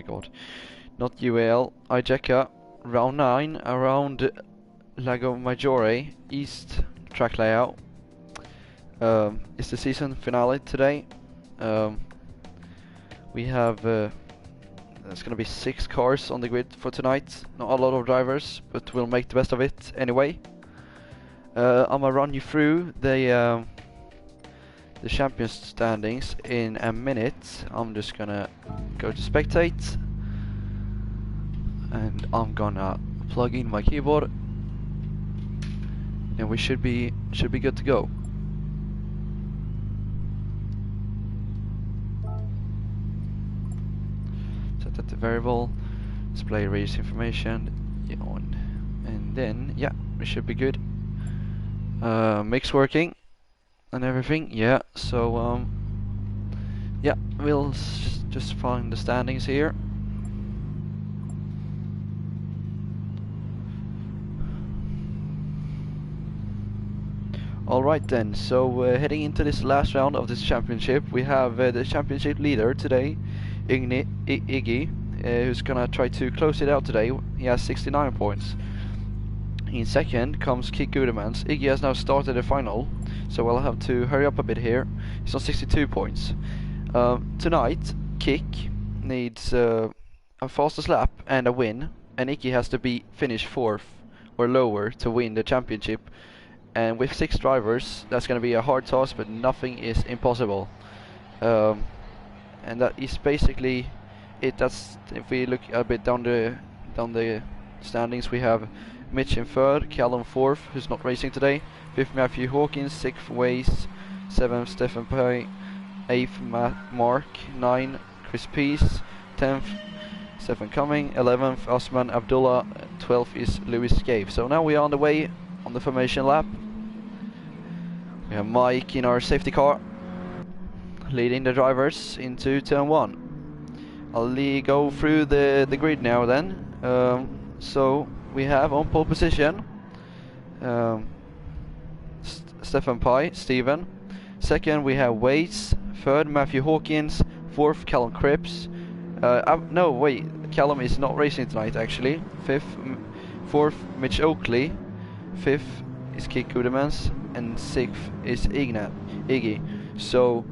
my god. Not UAL, IJECA, round 9, around Lago Maggiore, east track layout. It's the season finale today. We have, there's gonna be 6 cars on the grid for tonight. Not a lot of drivers, but we'll make the best of it anyway. I'm gonna run you through the champions standings in a minute. I'm just gonna go to spectate, and I'm gonna plug in my keyboard, and we should be good to go. Set that to variable, display race information, on, and then yeah, we should be good. Mix working and everything, yeah. So yeah, we'll just find the standings here. Alright then, so heading into this last round of this championship, we have the championship leader today, Iggy, who's gonna try to close it out today. He has 69 points. In second comes Kik Gudemans. Iggy has now started the final, so we'll have to hurry up a bit here. He's on 62 points. Tonight, Kik needs a fastest lap and a win, and Iggy has to finish 4th or lower to win the championship. And with 6 drivers, that's going to be a hard task, but nothing is impossible. And that is basically it. That's, if we look a bit down the standings, we have Mitch in 3rd, Callum 4th, who's not racing today, 5th Matthew Hawkins, 6th Waze, 7th Stefan Pay, 8th Mark, 9th Chris Peace, 10th Stefan Cumming, 11th Osman Abdullah, 12th is Louis Scave. So now we are on the way on the formation lap. We have Mike in our safety car leading the drivers into turn 1. I'll go through the grid now then. So we have on pole position Stefan Pye, Steven. Second we have Waits. Third Matthew Hawkins. 4th Callum Cripps. No wait, Callum is not racing tonight actually. 4th Mitch Oakley. 5th is Kik Gudemans, and 6th is Iggy. So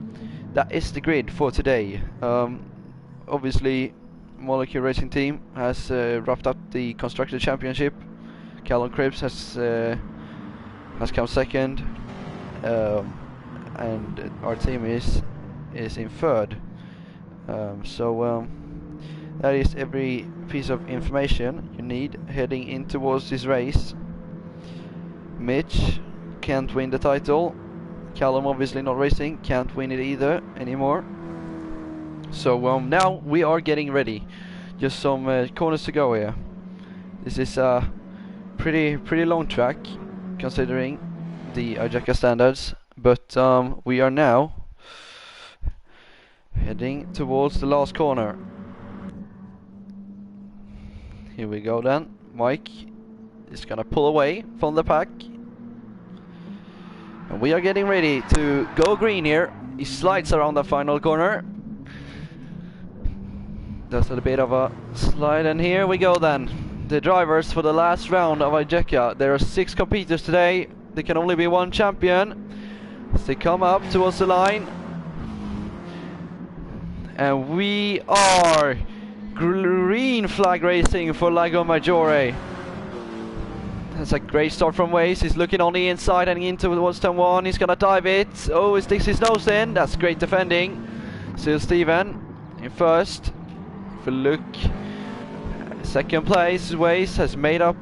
that is the grid for today. Obviously Molecule Racing Team has wrapped up the Constructor Championship. Callum Cripps has come 2nd, and our team is in 3rd. So that is every piece of information you need heading in towards this race. Mitch can't win the title. Callum obviously not racing, can't win it either anymore. So now we are getting ready. Just some corners to go here. This is a pretty long track considering the IJECA standards, but we are now heading towards the last corner. Here we go then. Mike is gonna pull away from the pack, and we are getting ready to go green here. He slides around the final corner. Does a bit of a slide, and here we go then. The drivers for the last round of IJECA. There are 6 competitors today. There can only be 1 champion. As they come up towards the line, and we are green flag racing for Lago Maggiore. That's a great start from Waze. He's looking on the inside and into towards turn 1. He's gonna dive it. Oh, he sticks his nose in. That's great defending. Still Steven in 1st. If we look, 2nd place, Waze has made it.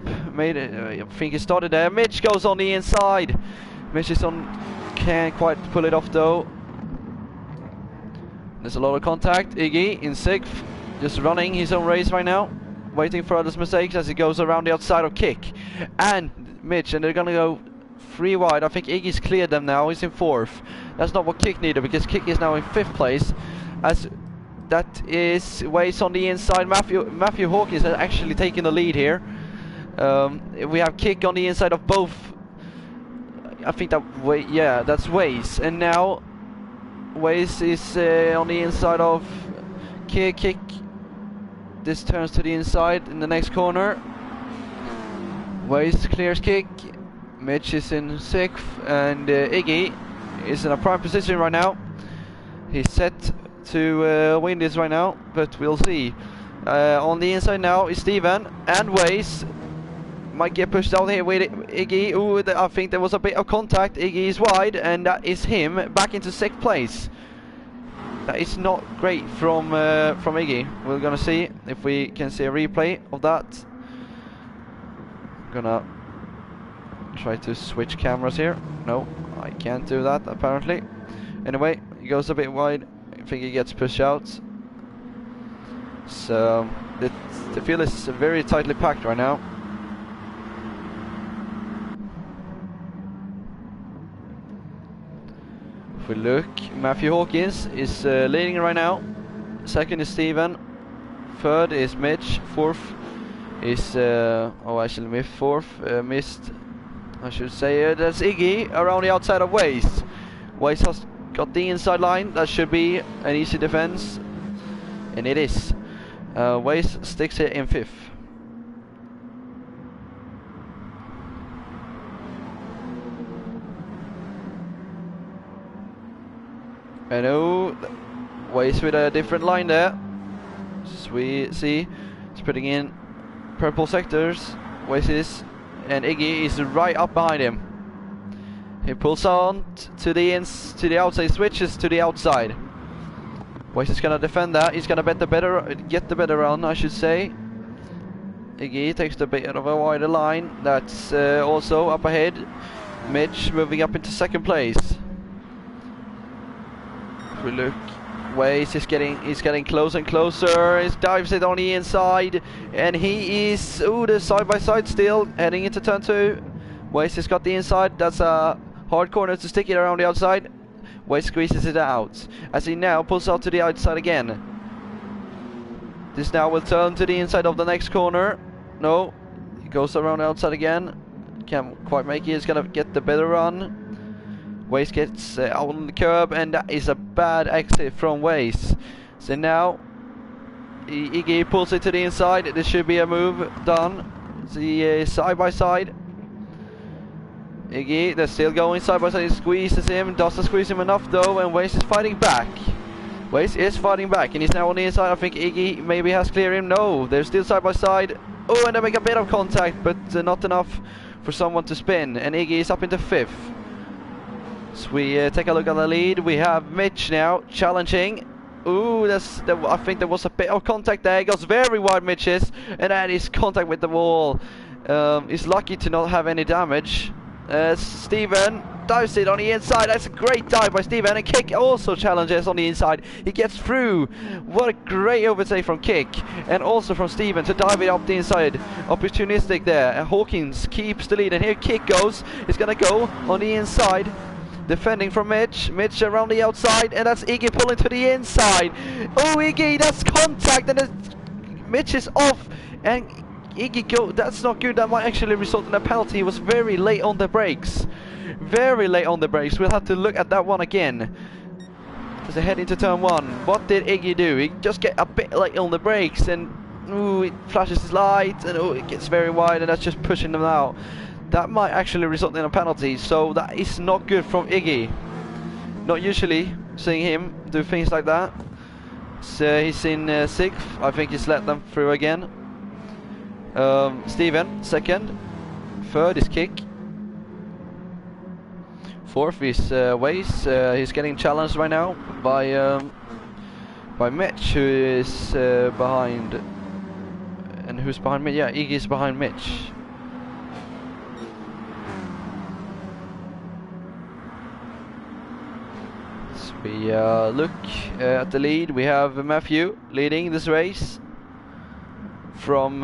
I think he started there. Mitch goes on the inside. Mitch is can't quite pull it off though. There's a lot of contact. Iggy in 6th, just running his own race right now, waiting for others' mistakes as he goes around the outside of Kik and Mitch, and they're gonna go 3 wide. I think Iggy's cleared them now. He's in 4th. That's not what Kik needed, because Kik is now in 5th place. As that is Waze on the inside. Matthew Hawkins has actually taken the lead here. We have Kik on the inside of both. I think that that's Waze, and now Waze is on the inside of Kik This turns to the inside in the next corner. Waste clears kick. Mitch is in 6th, and Iggy is in a prime position right now. He's set to win this right now, but we'll see. On the inside now is Steven, and Waze might get pushed out here with Iggy. Ooh, I think there was a bit of contact. Iggy is wide, and that is him back into 6th place. That is not great from Iggy. We're gonna see if we can see a replay of that. Gonna try to switch cameras here. No, I can't do that apparently. Anyway, he goes a bit wide. I think he gets pushed out. So the field is very tightly packed right now. If we look, Matthew Hawkins is leading right now. 2nd is Steven. 3rd is Mitch. 4th is actually 4th missed. I should say that's Iggy around the outside of Waze. Waze has got the inside line. That should be an easy defense, and it is. Waze sticks it in 5th. I know Waze with a different line there. As we see, it's putting in purple sectors. Waze is, and Iggy is right up behind him. He pulls on to the outside, switches to the outside. Waze is gonna defend that. He's gonna get the better run, I should say. Iggy takes the bit of a wider line. That's also up ahead. Mitch moving up into 2nd place. If we look, Waze is he's getting closer and closer. He dives it on the inside, and he is the side by side still heading into turn 2. Waze has got the inside. That's a hard corner to stick it around the outside. Waze squeezes it out as he now pulls out to the outside again. This now will turn to the inside of the next corner. No, he goes around the outside again. Can't quite make it. He's gonna get the better run. Waze gets out on the curb, and that is a bad exit from Waze. So now Iggy pulls it to the inside. This should be a move done. See side by side. Iggy, they're still going side by side. He squeezes him, doesn't squeeze him enough though, and Waze is fighting back. Waze is fighting back, and he's now on the inside. I think Iggy maybe has cleared him. No, they're still side by side. Oh, and they make a bit of contact, but not enough for someone to spin. And Iggy is up into 5th. So we take a look at the lead. We have Mitch now challenging. Ooh, I think there was a bit of contact there. He goes very wide, Mitch is, and that is contact with the wall. He's lucky to not have any damage. Steven dives it on the inside. That's a great dive by Steven, and Kick also challenges on the inside. He gets through. What a great overtake from Kick, and also from Steven to dive it up the inside. Opportunistic there. And Hawkins keeps the lead, and here Kick goes. He's gonna go on the inside. Defending from Mitch. Mitch around the outside, and that's Iggy pulling to the inside. Oh, Iggy, that's contact, and Mitch is off, and Iggy go. That's not good. That might actually result in a penalty. He was very late on the brakes. Very late on the brakes. We'll have to look at that one again. As they head into turn 1, what did Iggy do? He just get a bit late on the brakes, and ooh, it flashes his light, and oh, it gets very wide, and that's just pushing them out. That might actually result in a penalty, so that is not good from Iggy. Not usually seeing him do things like that. So he's in 6th. I think he's let them through again. Steven, 2nd. 3rd is Kick. 4th is Waze. He's getting challenged right now by Mitch, who is behind. And who's behind Mitch? Yeah, Iggy's behind Mitch. We look at the lead. We have Matthew leading this race from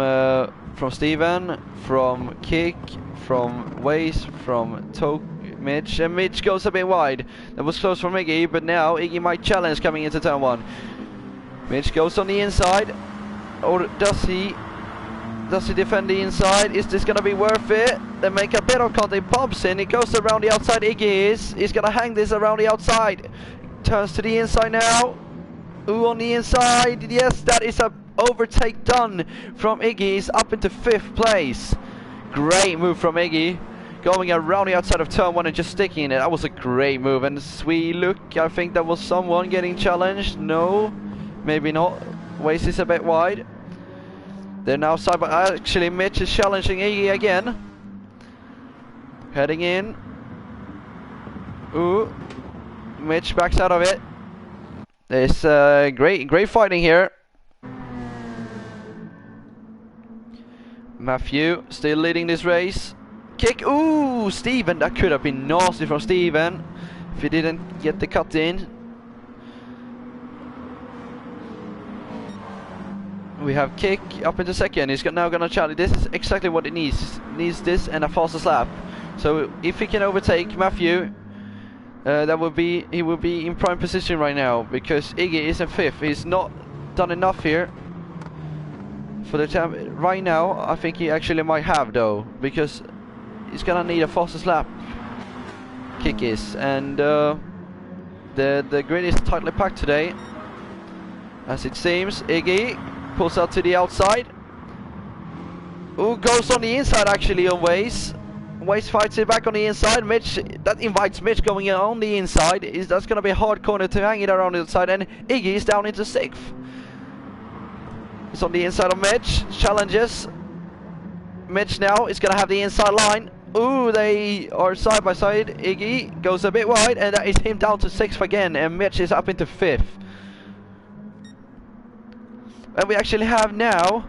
Steven, from Kick, from Waze, from Mitch, and Mitch goes a bit wide. That was close from Iggy, but now Iggy might challenge coming into turn 1. Mitch goes on the inside, or does he defend the inside? Is this gonna be worth it? They make a bit of contact, bumps in, it goes around the outside. Iggy he's gonna hang this around the outside. Turns to the inside now. Ooh, on the inside. Yes, that is a overtake done from Iggy. He's up into 5th place. Great move from Iggy. Going around the outside of turn 1 and just sticking it. That was a great move. And as we look, I think that was someone getting challenged. No, maybe not. Waste is a bit wide. They're now side by... Actually, Mitch is challenging Iggy again. Heading in. Ooh. Mitch backs out of it. There's great fighting here. Matthew still leading this race. Kick. Ooh, Steven. That could have been nasty from Steven if he didn't get the cut in. We have Kick up into 2nd. He's now gonna challenge. This is exactly what it needs. It needs this and a faster lap. So if he can overtake Matthew, that would be, he will be in prime position right now, because Iggy is in 5th. He's not done enough here for the time right now. I think he actually might have though, because he's gonna need a fastest lap. Kick is, and the grid is tightly packed today, as it seems. Iggy pulls out to the outside. Ooh, goes on the inside actually on Waze. Waze fights it back on the inside. Mitch, that invites Mitch going on the inside. That's going to be a hard corner to hang it around the inside, and Iggy is down into 6th. It's on the inside of Mitch. Challenges. Mitch now is going to have the inside line. Ooh, they are side by side. Iggy goes a bit wide, and that is him down to 6th again, and Mitch is up into 5th. And we actually have now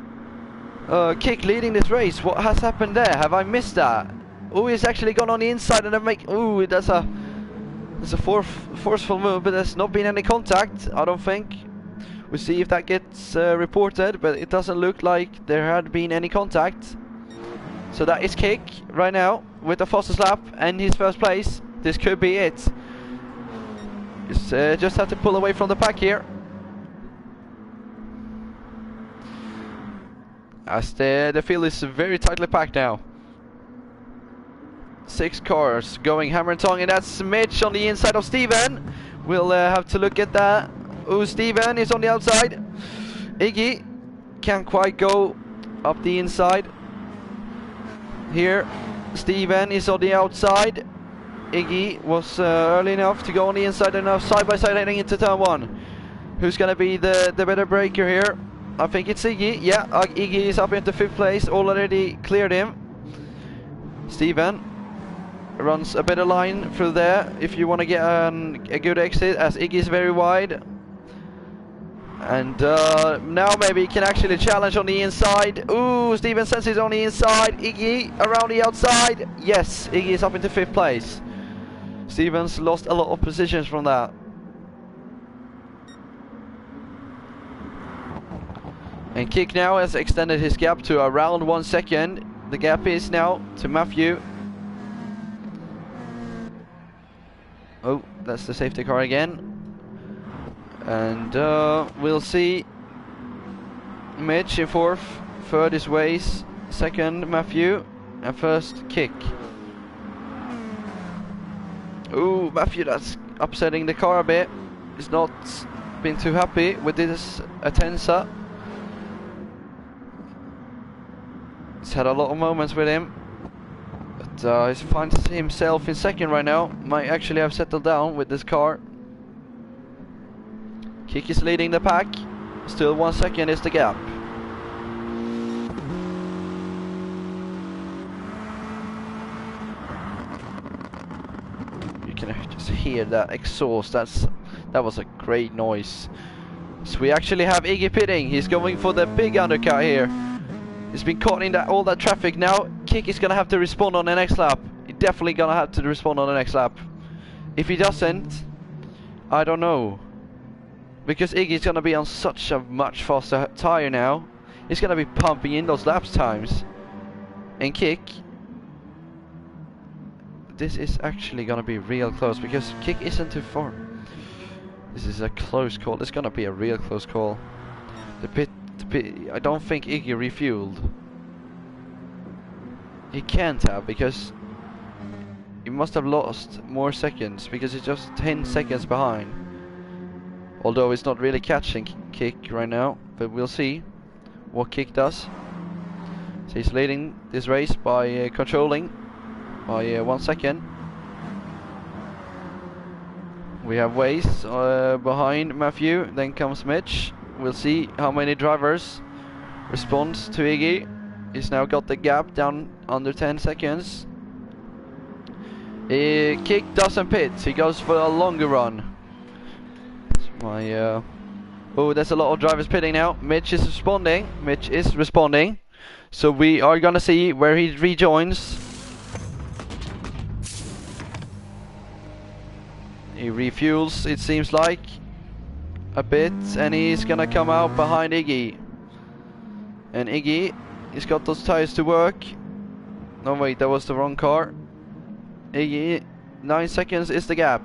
Kick leading this race. What has happened there? Have I missed that? Oh, he's actually gone on the inside and then make... Ooh, that's a forceful move, but there's not been any contact, I don't think. We'll see if that gets reported, but it doesn't look like there had been any contact. So that is Kick right now with the fastest lap and his 1st place. This could be it. Just have to pull away from the pack here. As the field is very tightly packed now. 6 cars going hammer and tongue, and that's Mitch on the inside of Steven. We'll have to look at that. Oh, Steven is on the outside. Iggy can't quite go up the inside. Here, Steven is on the outside. Iggy was early enough to go on the inside, and now side by side heading into turn 1. Who's gonna be the better breaker here? I think it's Iggy. Yeah, Iggy is up into 5th place. Already cleared him. Steven runs a better line through there if you want to get a good exit, as Iggy is very wide. And now maybe he can actually challenge on the inside. Ooh, Steven says he's on the inside. Iggy around the outside. Yes, Iggy is up into 5th place. Steven's lost a lot of positions from that. And Kick now has extended his gap to around 1 second. The gap is now to Matthew. Oh, that's the safety car again. And we'll see Mitch in 4th. 3rd is Waze. 2nd Matthew. And 1st Kick. Ooh, Matthew, that's upsetting the car a bit. He's not been too happy with this Atenza. He's had a lot of moments with him, but he finds himself in 2nd right now. Might actually have settled down with this car. Kick is leading the pack. Still 1 second is the gap. You can just hear that exhaust. That was a great noise. So we actually have Iggy pitting. He's going for the big undercut here. He's been caught in all that traffic now. Kick is gonna have to respond on the next lap. He's definitely gonna have to respond on the next lap. If he doesn't, I don't know. Because Iggy's gonna be on such a much faster tire now. He's gonna be pumping in those laps times. And Kick, this is actually gonna be real close, because Kick isn't too far. This is a close call. It's gonna be a real close call. I don't think Iggy refueled. He can't have, because he must have lost more seconds, because he's just 10 seconds behind. Although it's not really catching Kick right now, but we'll see. what Kick does. So he's leading this race by controlling by 1 second. We have Waze behind Matthew, then comes Mitch. We'll see how many drivers respond to Iggy. He's now got the gap down under 10 seconds. Kick doesn't pit, he goes for a longer run. Oh, there's a lot of drivers pitting now. Mitch is responding. So we are gonna see where he rejoins. He refuels, it seems like, a bit, and he's gonna come out behind Iggy. And Iggy, he's got those tires to work. No, wait, that was the wrong car. Iggy, 9 seconds is the gap.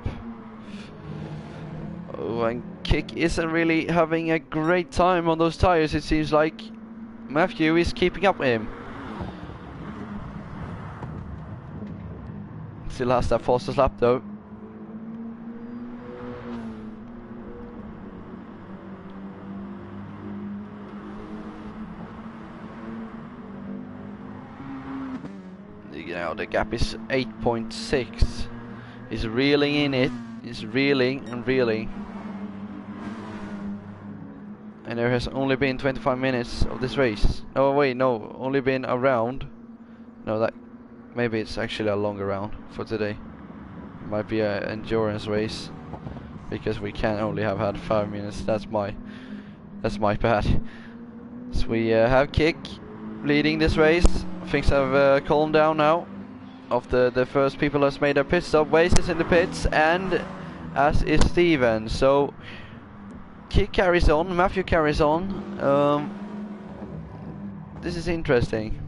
Oh, and Kick isn't really having a great time on those tires. It seems like Matthew is keeping up with him. Still has that fastest lap though. Now the gap is 8.6. He's reeling in it. He's reeling and reeling. And there has only been 25 minutes of this race. Oh wait, no, only been a round. No, that maybe it's actually a longer round for today. It might be an endurance race because we can only have had 5 minutes. That's my bad. So we have Kick leading this race. Things have calmed down now. Of the first people that's made a pit stop. Waze is in the pits, and as is Steven. So Kick carries on, Matthew carries on. This is interesting.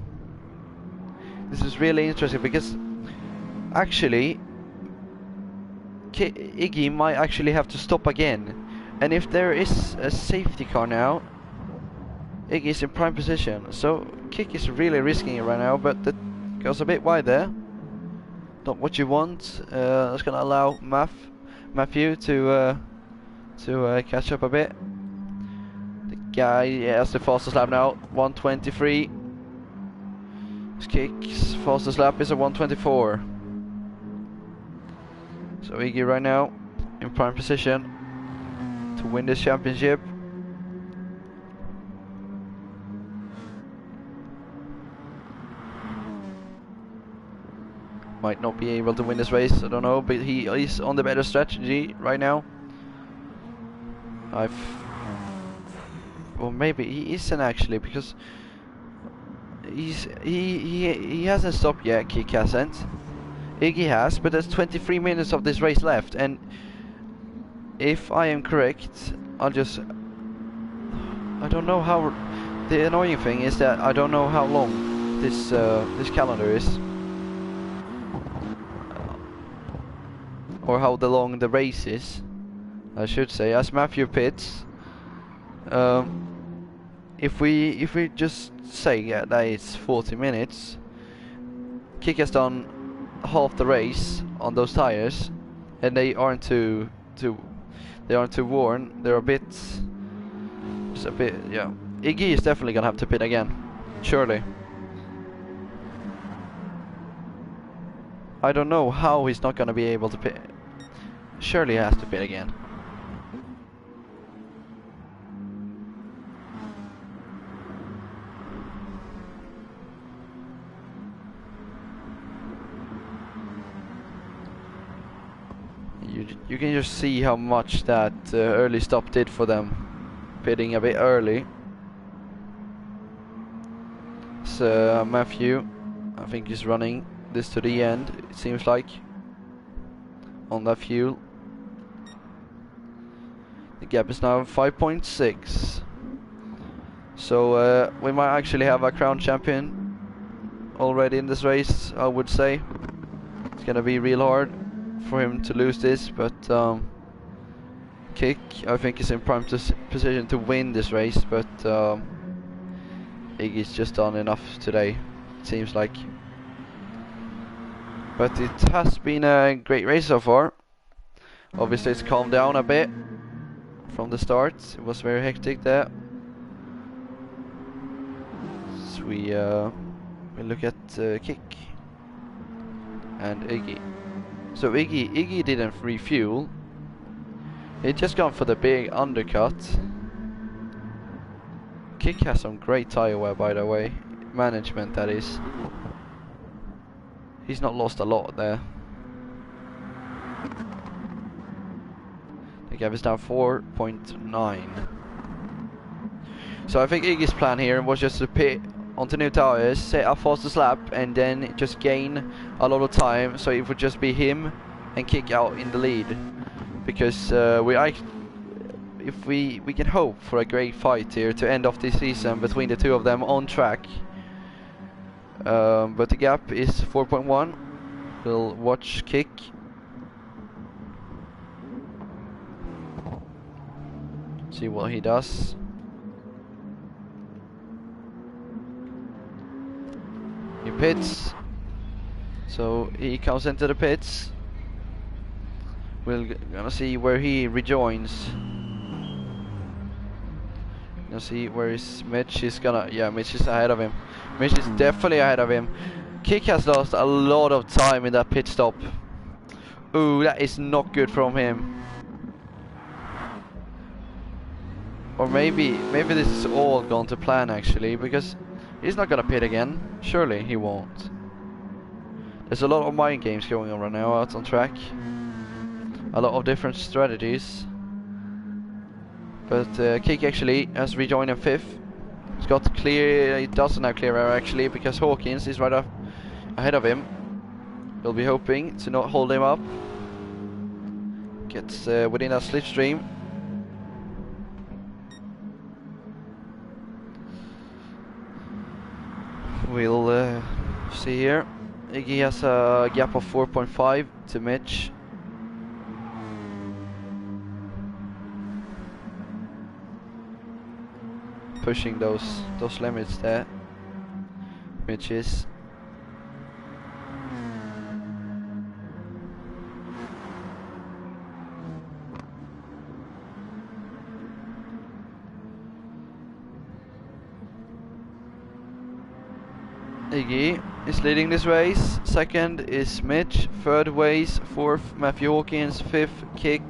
This is really interesting because actually Iggy might actually have to stop again. And if there is a safety car now, Iggy is in prime position. So Kick is really risking it right now, but that goes a bit wide there. Not what you want. That's gonna allow Matthew to catch up a bit. The guy, yeah, that's the fastest lap now, 1:23. His Kick's fastest lap is a 1:24. So Iggy right now in prime position to win this championship. Might not be able to win this race, I don't know, but he is on the better strategy right now. Well, maybe he isn't actually, because he hasn't stopped yet. Kick hasn't. Iggy has, but there's 23 minutes of this race left, and if I am correct, I don't know how. The annoying thing is that I don't know how long this calendar is. Or how long the race is, I should say. As Matthew pits, if we just say that it's 40 minutes, Kick has done half the race on those tires, and they aren't too worn. They're just a bit, yeah. Iggy is definitely gonna have to pit again, surely. I don't know how he's not gonna be able to pit. Surely he has to pit again. You can just see how much that early stop did for them, pitting a bit early. So Matthew, I think he's running this to the end, it seems like, on that fuel. The gap is now 5.6. So we might actually have a crown champion already in this race, I would say. It's gonna be real hard for him to lose this, but Kick, I think, is in prime position to win this race, but Iggy's just done enough today, it seems like. But it has been a great race so far. Obviously it's calmed down a bit from the start. It was very hectic there. we look at Kick and Iggy. So Iggy didn't refuel. He just gone for the big undercut. Kick has some great tire wear, by the way. Management, that is. He's not lost a lot there. The gap is down 4.9. So I think Iggy's plan here was just to pit onto new tires, set up fastest lap, and then just gain a lot of time, so it would just be him and Kick out in the lead. Because if we can hope for a great fight here to end off this season between the two of them on track. But the gap is 4.1. We'll watch Kick. See what he does. He pits. So he comes into the pits. We're gonna see where he rejoins. Gonna see where is Mitch. He's gonna, yeah, Mitch is ahead of him. Mitch is definitely ahead of him. Kick has lost a lot of time in that pit stop. Ooh, that is not good from him. Or maybe this is all gone to plan actually, because he's not gonna pit again. Surely he won't. There's a lot of mind games going on right now out on track. A lot of different strategies. But Kick actually has rejoined in 5th. He's got clear, he doesn't have clear air actually, because Hawkins is right up ahead of him. We'll be hoping to not hold him up. Gets within that slipstream. We'll see here. Iggy has a gap of 4.5 to Mitch. Pushing those limits there. Mitch is. Iggy is leading this race. 2nd is Mitch. 3rd race. 4th Matthew Hawkins. 5th Kick.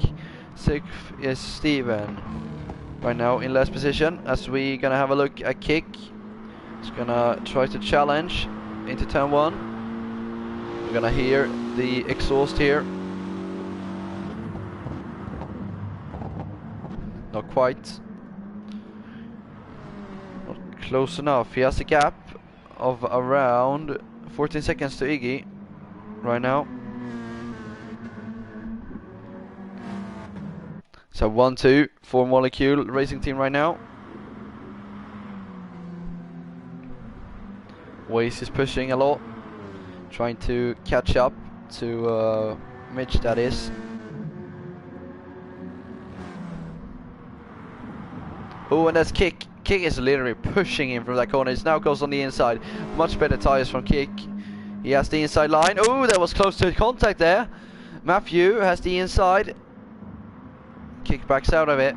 6th is Steven. Right now in last position, as we gonna have a look at Kick. He's gonna try to challenge into turn 1. We're gonna hear the exhaust here. Not quite. Not close enough. He has a gap of around 14 seconds to Iggy right now. So 1-2 for Molecule Racing Team right now. Waze is pushing a lot, trying to catch up to Mitch, that is. Oh, and that's Kick. Kick is literally pushing him from that corner. It now goes on the inside. Much better tires from Kick. He has the inside line. Oh, that was close to contact there. Matthew has the inside. Kick backs out of it.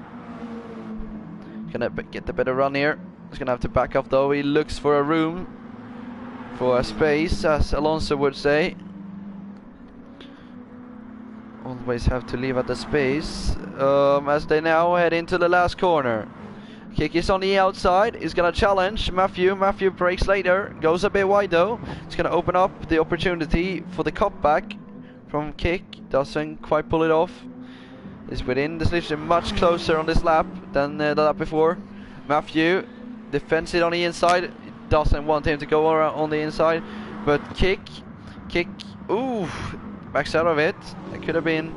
Gonna get the better run here. He's gonna have to back up though. He looks for a room, for a space, as Alonso would say. Always have to leave at the space. As they now head into the last corner. Kick is on the outside. He's gonna challenge Matthew. Matthew breaks later. Goes a bit wide though. It's gonna open up the opportunity for the cutback from Kick. Doesn't quite pull it off. Is within the slipstream, much closer on this lap than the lap before. Matthew defends it on the inside. Doesn't want him to go around on the inside, but Kick, ooh, backs out of it. It could have been.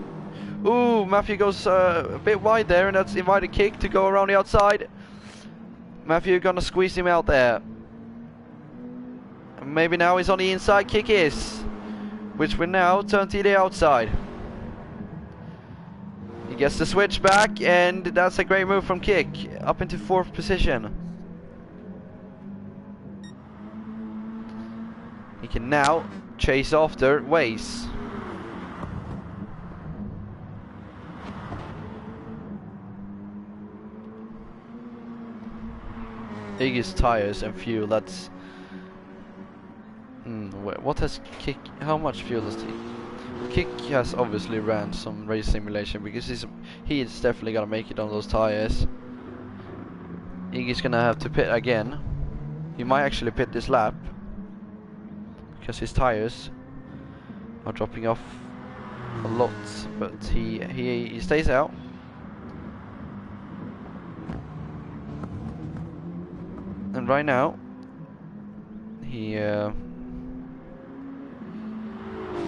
Ooh, Matthew goes a bit wide there, and that's invited Kick to go around the outside. Matthew gonna squeeze him out there. And maybe now he's on the inside. Kick is, which will now turn to the outside. He gets the switch back, and that's a great move from Kick, up into 4th position. He can now chase after Waze. Iggy's tires and fuel, that's What has Kick? How much fuel does he? Kick has obviously ran some race simulation because he is definitely gonna make it on those tires. Iggy's gonna have to pit again. He might actually pit this lap because his tires are dropping off a lot, but he stays out. And right now he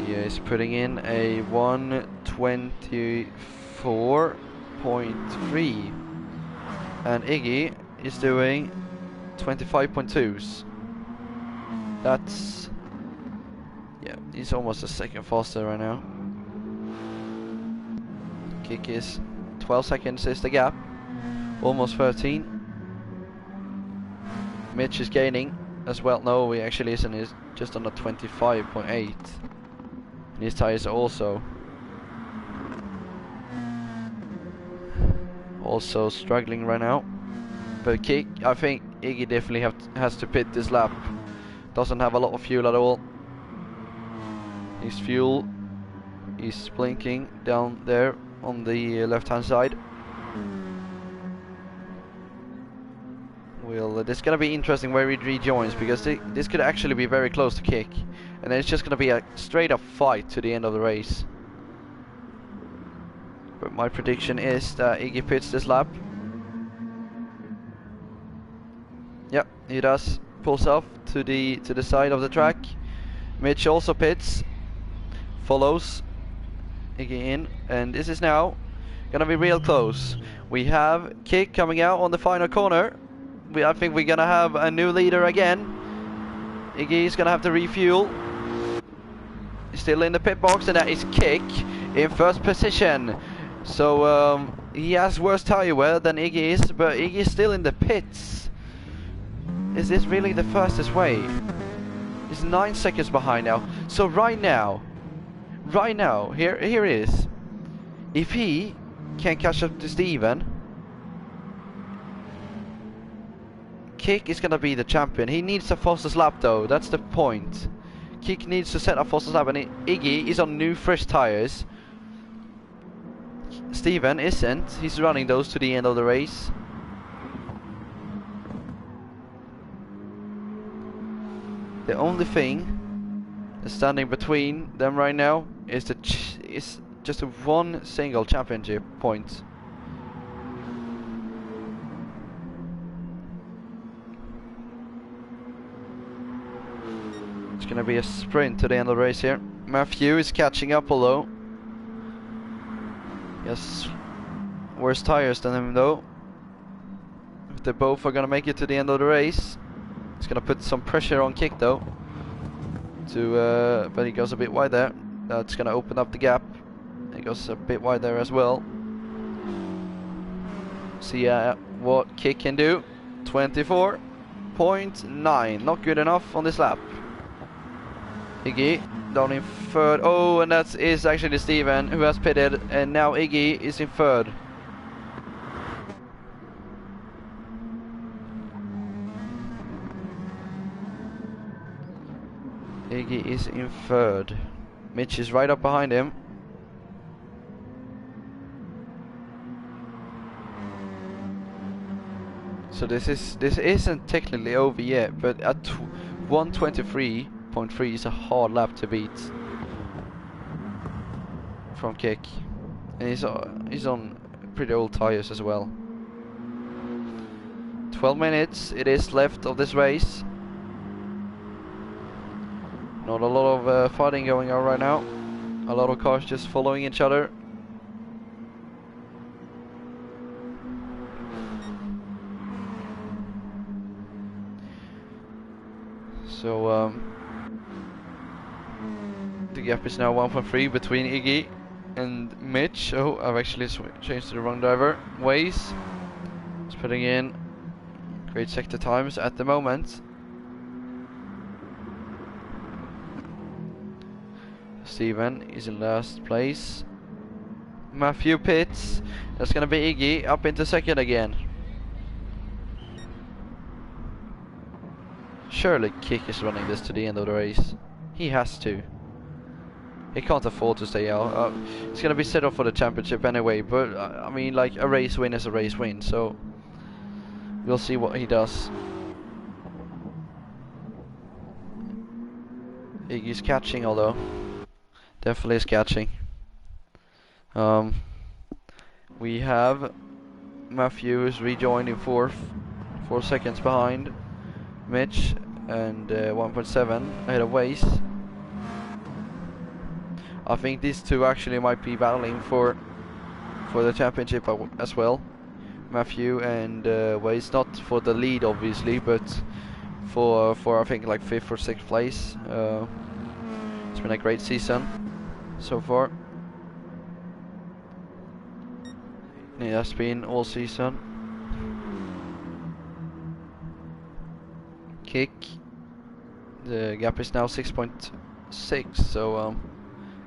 is putting in a 1:24.3, and Iggy is doing 25.2s. That's, yeah, he's almost a second faster right now. Kick is 12 seconds is the gap, almost 13. Mitch is gaining as well. No, he actually isn't. He's just on a 25.8. And his tires are also struggling right now. But Kick, I think Iggy definitely has to pit this lap. Doesn't have a lot of fuel at all. His fuel is blinking down there on the left hand side. Well, this is gonna be interesting where he rejoins, because this could actually be very close to Kick, and then it's just gonna be a straight up fight to the end of the race. But my prediction is that Iggy pits this lap. Yep, he does. Pulls off to the side of the track. Mitch also pits, follows Iggy in, and this is now gonna be real close. We have Kick coming out on the final corner. I think we're gonna have a new leader again. Iggy is gonna have to refuel. He's still in the pit box, and that is Kick in first position. So he has worse tire wear than Iggy is, but Iggy is still in the pits. Is this really the fastest way? He's 9 seconds behind now. So right now, here it is. If he can catch up to Steven, Kick is gonna be the champion. He needs a fastest lap though, that's the point. Kick needs to set a fastest lap, and Iggy is on new fresh tires. Steven isn't, he's running those to the end of the race. The only thing that's standing between them right now is just one single championship point. It's gonna be a sprint to the end of the race here. Matthew is catching up, although yes, worse tires than him though. If they both are gonna make it to the end of the race, it's gonna put some pressure on Kick though. But he goes a bit wide there. That's gonna open up the gap. He goes a bit wide there as well. See what Kick can do. 24.9, not good enough on this lap. Iggy down in third. Oh, and that is actually Steven who has pitted, and now Iggy is in third. Iggy is in third. Mitch is right up behind him. So this isn't technically over yet, but at 1:23.3 is a hard lap to beat from Kick, and he's on pretty old tires as well. 12 minutes it is left of this race. Not a lot of fighting going on right now. A lot of cars just following each other. So the gap is now 1.3 between Iggy and Mitch. Oh, I've actually changed to the wrong driver. Waze is putting in great sector times at the moment. Steven is in last place. Matthew pits. That's gonna be Iggy up into second again. Surely Kick is running this to the end of the race. He has to. He can't afford to stay out. He's gonna be set up for the championship anyway, but I mean, like, a race win is a race win, so we'll see what he does. Iggy's catching, although definitely is catching. We have Matthew is rejoined in 4th, 4 seconds behind Mitch, and 1.7 ahead of Waze. I think these two actually might be battling for the championship as well. Matthew and Waze, not for the lead obviously, but for I think like 5th or 6th place. It's been a great season so far. It has been all season. Kick. The gap is now 6.6, so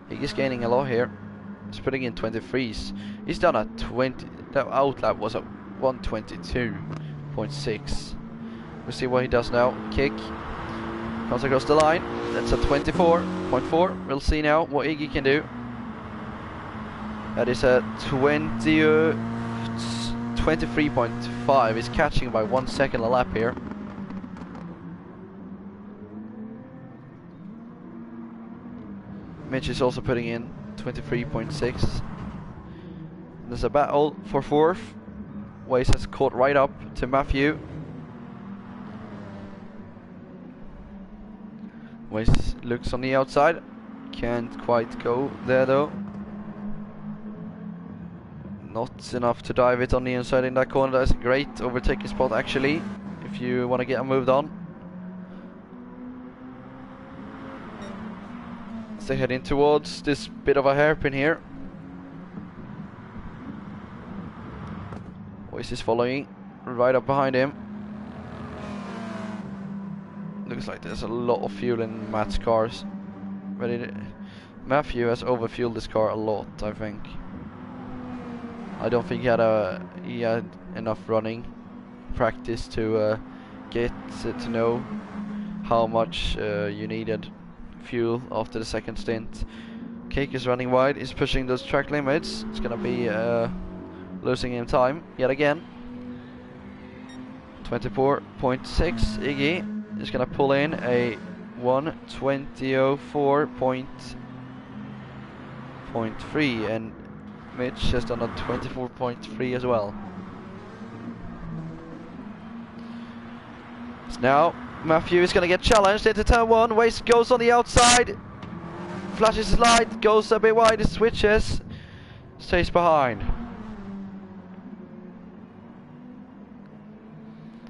he's gaining a lot here. He's putting in 23s. He's done a 20. That outlap was a 122.6. We'll see what he does now. Kick. Comes across the line. That's a 24.4. We'll see now what Iggy can do. That is a 23.5. He's catching by 1 second a lap here. Mitch is also putting in 23.6. There's a battle for 4th. Waze has caught right up to Matthew. Waze looks on the outside. Can't quite go there though. Not enough to dive it on the inside in that corner. That's a great overtaking spot actually, if you want to get moved on. So they're heading towards this bit of a hairpin here. Waze is following right up behind him. Looks like there's a lot of fuel in Matt's cars. But Matthew has overfueled this car a lot, I think. I don't think he had enough running practice to get to know how much you needed fuel after the second stint. Cake is running wide. He's pushing those track limits. It's gonna be losing him time yet again. 24.6. Iggy is gonna pull in a 1:20.3, and Mitch has done a 24.3 as well. So now Matthew is going to get challenged into turn 1. Waze goes on the outside, flashes his light, goes a bit wide, switches, stays behind.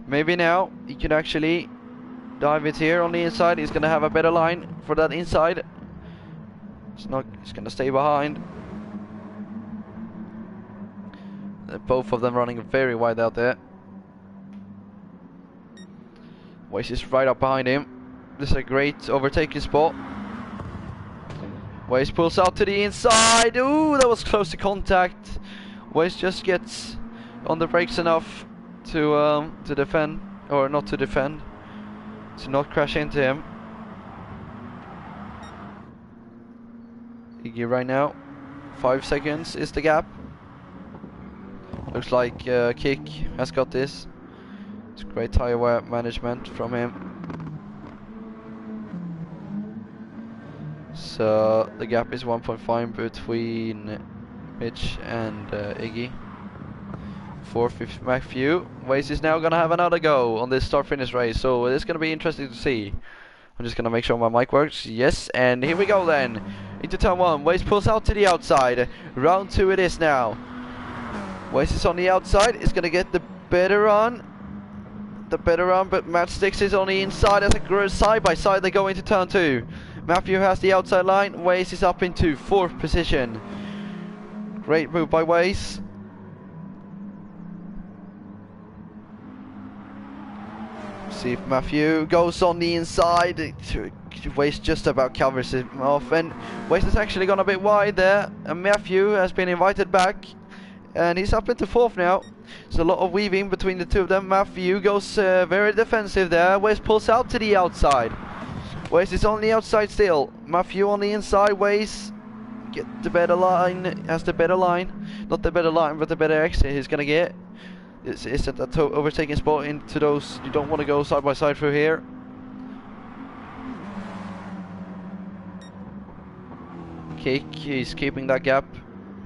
Maybe now he can actually dive it here on the inside. He's going to have a better line for that inside. He's going to stay behind. Both of them running very wide out there. Waze is right up behind him. This is a great overtaking spot. Waze pulls out to the inside. Ooh, that was close to contact. Waze just gets on the brakes enough to defend, or not to defend, to not crash into him. Iggy right now, 5 seconds is the gap. Looks like Kick has got this. It's great tire wear management from him. So the gap is 1.5 between Mitch and Iggy. 4th is Matthew. Waze is now gonna have another go on this start-finish race, so it's gonna be interesting to see. I'm just gonna make sure my mic works. Yes, and here we go then. Into turn 1. Waze pulls out to the outside. Round 2 it is now. Waze is on the outside. It's gonna get the better run. But Matt Sticks is on the inside. As a side by side they go into turn 2. Matthew has the outside line. Waze is up into 4th position. Great move by Waze. See if Matthew goes on the inside. Waze just about covers him off, and Waze has actually gone a bit wide there, and Matthew has been invited back and he's up into fourth now. There's a lot of weaving between the two of them. Matthew goes very defensive there. Waze pulls out to the outside. Waze is on the outside still. Matthew on the inside. Waze get the better line, has the better line. Not the better line, but the better exit he's gonna get. It's at the overtaking spot into those. You don't want to go side by side through here. Kick, he's keeping that gap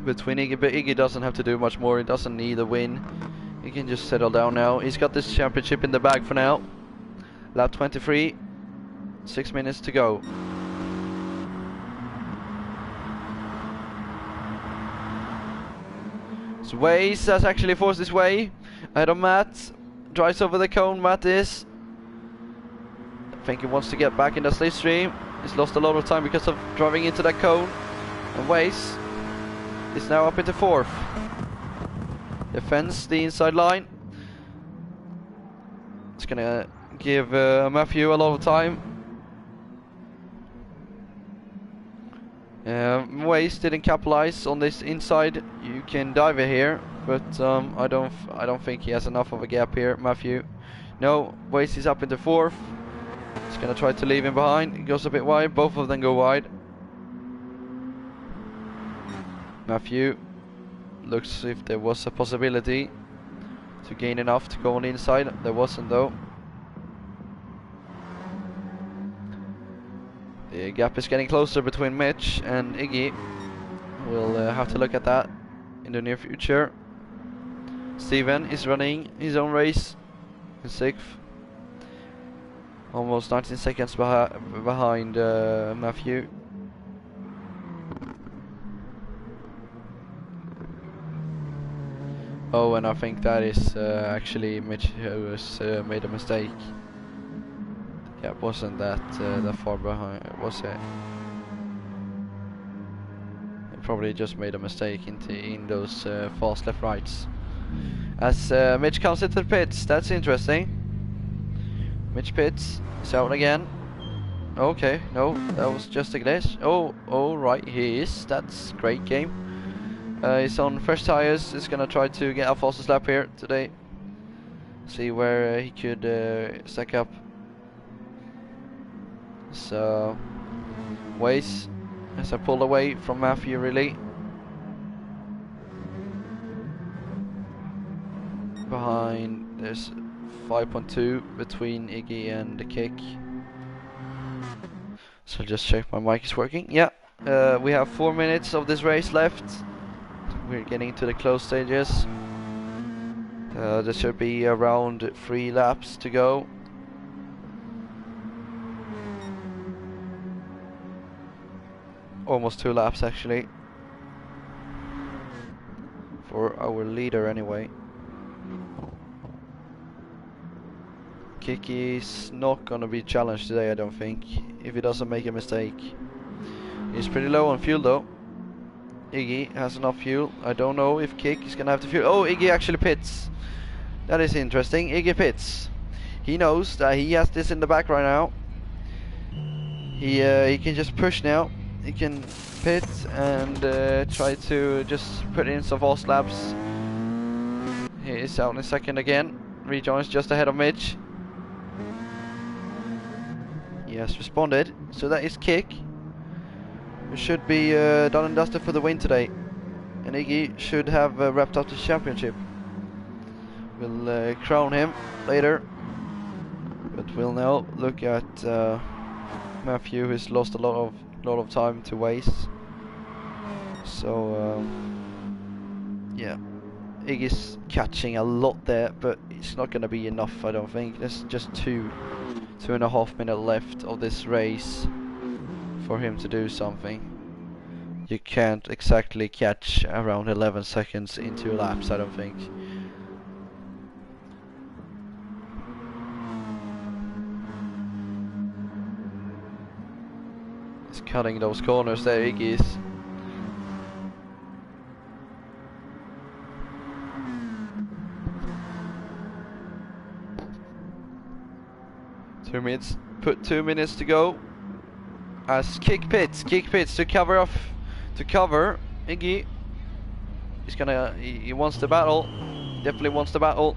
between Iggy, but Iggy doesn't have to do much more. He doesn't need a win. He can just settle down now. He's got this championship in the bag for now. Lap 23, 6 minutes to go. So Waze has actually forced his way ahead of Matt. Drives over the cone. Matt is, I think he wants to get back in the slipstream. He's lost a lot of time because of driving into that cone. And Waze is now up into fourth. Defends the inside line. It's gonna give Matthew a lot of time. Waze didn't capitalize on this inside. You can dive it here, but I don't think he has enough of a gap here, Matthew. No, Waze is up into fourth. He's gonna try to leave him behind. He goes a bit wide. Both of them go wide. Matthew looks if there was a possibility to gain enough to go on the inside. There wasn't though. The gap is getting closer between Mitch and Iggy. We'll have to look at that in the near future. Steven is running his own race in sixth. Almost 19 seconds behind Matthew. Oh, and I think that is actually Mitch who has made a mistake. Yeah, it wasn't that far behind, was it? He probably just made a mistake in those fast left rights. As Mitch comes into the pits, that's interesting. Mitch pits, is out again. Okay, no, that was just a glitch. Oh, right, he is. That's great game. He's on fresh tires. He's gonna try to get our fastest lap here today. See where he could stack up. So, Waze as I pull away from Matthew really. Behind, there's 5.2 between Iggy and the kick. So just check my mic is working. Yeah, we have 4 minutes of this race left. We're getting to the close stages. There should be around 3 laps to go. Almost 2 laps actually. For our leader anyway. Kiki's not gonna be challenged today, I don't think, if he doesn't make a mistake. He's pretty low on fuel though. Iggy has enough fuel. I don't know if Kik is gonna have to fuel. Oh, Iggy actually pits. That is interesting. Iggy pits. He knows that he has this in the back right now. He can just push now. He can pit and try to just put in some fast laps. He is out in a second again. Rejoins just ahead of Mitch. He has responded. So that is Kik. We should be done and dusted for the win today. And Iggy should have wrapped up the championship. We'll crown him later. But we'll now look at Matthew, who's lost a lot of time to waste. So yeah, Iggy's catching a lot there, but it's not going to be enough, I don't think. There's just 2.5 minutes left of this race for him to do something. You can't exactly catch around 11 seconds in 2 laps, I don't think. He's cutting those corners there, Iggy is. Put 2 minutes to go. As Kik pits to cover Iggy. he wants the battle. Definitely wants the battle.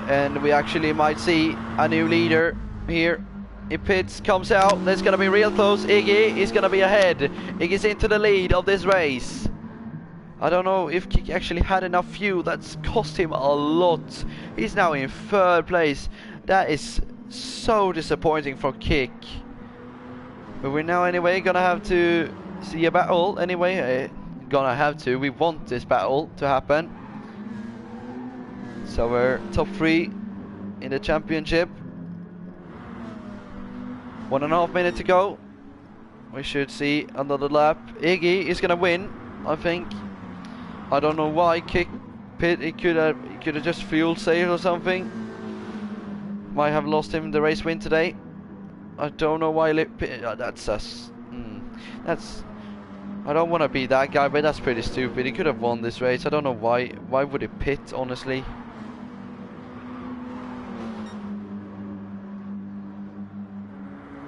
And we actually might see a new leader here. If Pitts comes out, that's gonna be real close. Iggy is gonna be ahead. Iggy's into the lead of this race. I don't know if Kick actually had enough fuel. That's cost him a lot. He's now in 3rd place. That is so disappointing for Kick. But we're now anyway gonna have to see a battle. Anyway, gonna have to. We want this battle to happen. So we're top 3 in the championship. 1.5 minutes to go. We should see another lap. Iggy is gonna win, I think. I don't know why Kick Pit. He could have just fuel saved or something. Might have lost him the race win today. I don't know why. That's us. That's. I don't want to be that guy, but that's pretty stupid. He could have won this race. I don't know why. Why would he pit? Honestly.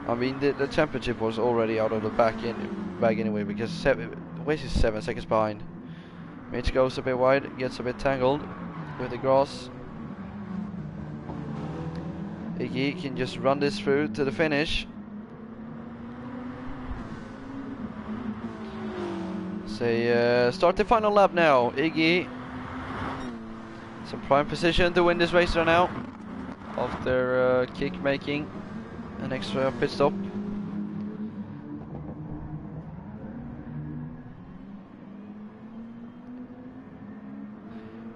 I mean, the championship was already out of the bag anyway, because Waze is 7 seconds behind. Mitch goes a bit wide, gets a bit tangled with the grass. Iggy can just run this through to the finish. Start the final lap now. Iggy is in prime position to win this race right now, after Kick making an extra pit stop.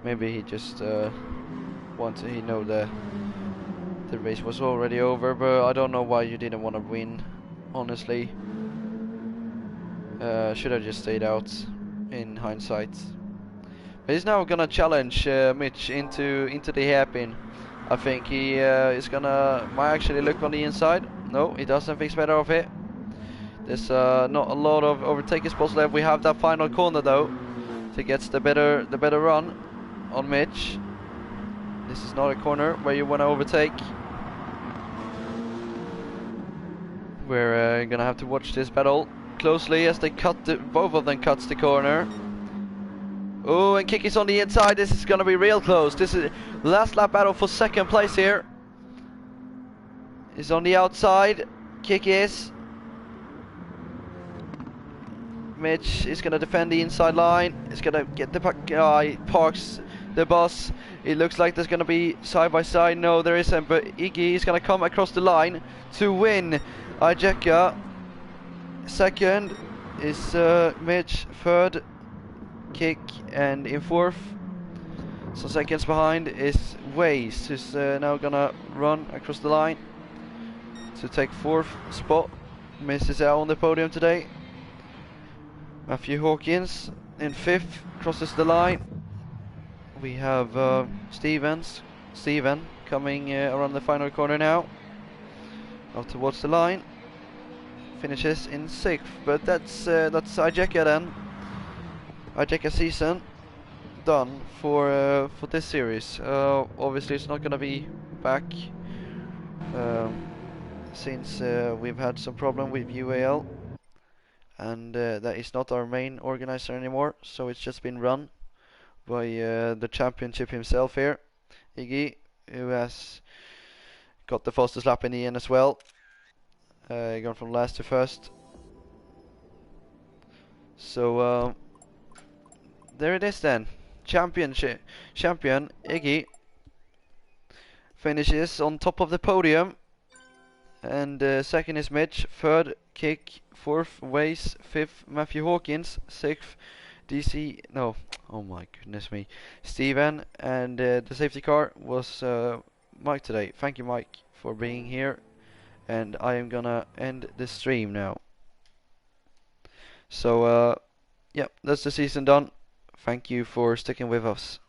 Maybe he just wanted. He know the race was already over, but I don't know why you didn't want to win. Honestly, should have just stayed out. In hindsight, but he's now gonna challenge Mitch into the hairpin. I think he is gonna might actually look on the inside. No, he doesn't. Thinks better of it. There's not a lot of overtaking spots left. We have that final corner though, to get the better run on Mitch. This is not a corner where you want to overtake. We're gonna have to watch this battle closely as they both of them cuts the corner. Oh, and Kick is on the inside. This is gonna be real close. This is last lap battle for 2nd place here. Is on the outside. Kick is. Mitch is gonna defend the inside line. He's gonna get the he parks the bus. It looks like there's gonna be side by side. No, there isn't. But Iggy is gonna come across the line to win. IJECA. 2nd is Mitch. 3rd, Kick, and in 4th, so seconds behind, is Waze, who's now gonna run across the line to take 4th spot. Misses out on the podium today. Matthew Hawkins in 5th crosses the line. We have Steven coming around the final corner now, up towards the line. Finishes in 6th, but that's IJECA then. IJECA season done for this series. Obviously, it's not gonna be back since we've had some problem with UAL, and that is not our main organizer anymore. So it's just been run by the championship himself here, Iggy, who has got the fastest lap in the end as well. Gone from last to 1st. So there it is then. Champion Iggy finishes on top of the podium, and 2nd is Mitch, 3rd Kick, 4th Waze, 5th Matthew Hawkins, 6th DC. No, oh my goodness me, Steven, and the safety car was Mike today. Thank you, Mike, for being here. And I am gonna end the stream now. So yeah, that's the season done. Thank you for sticking with us.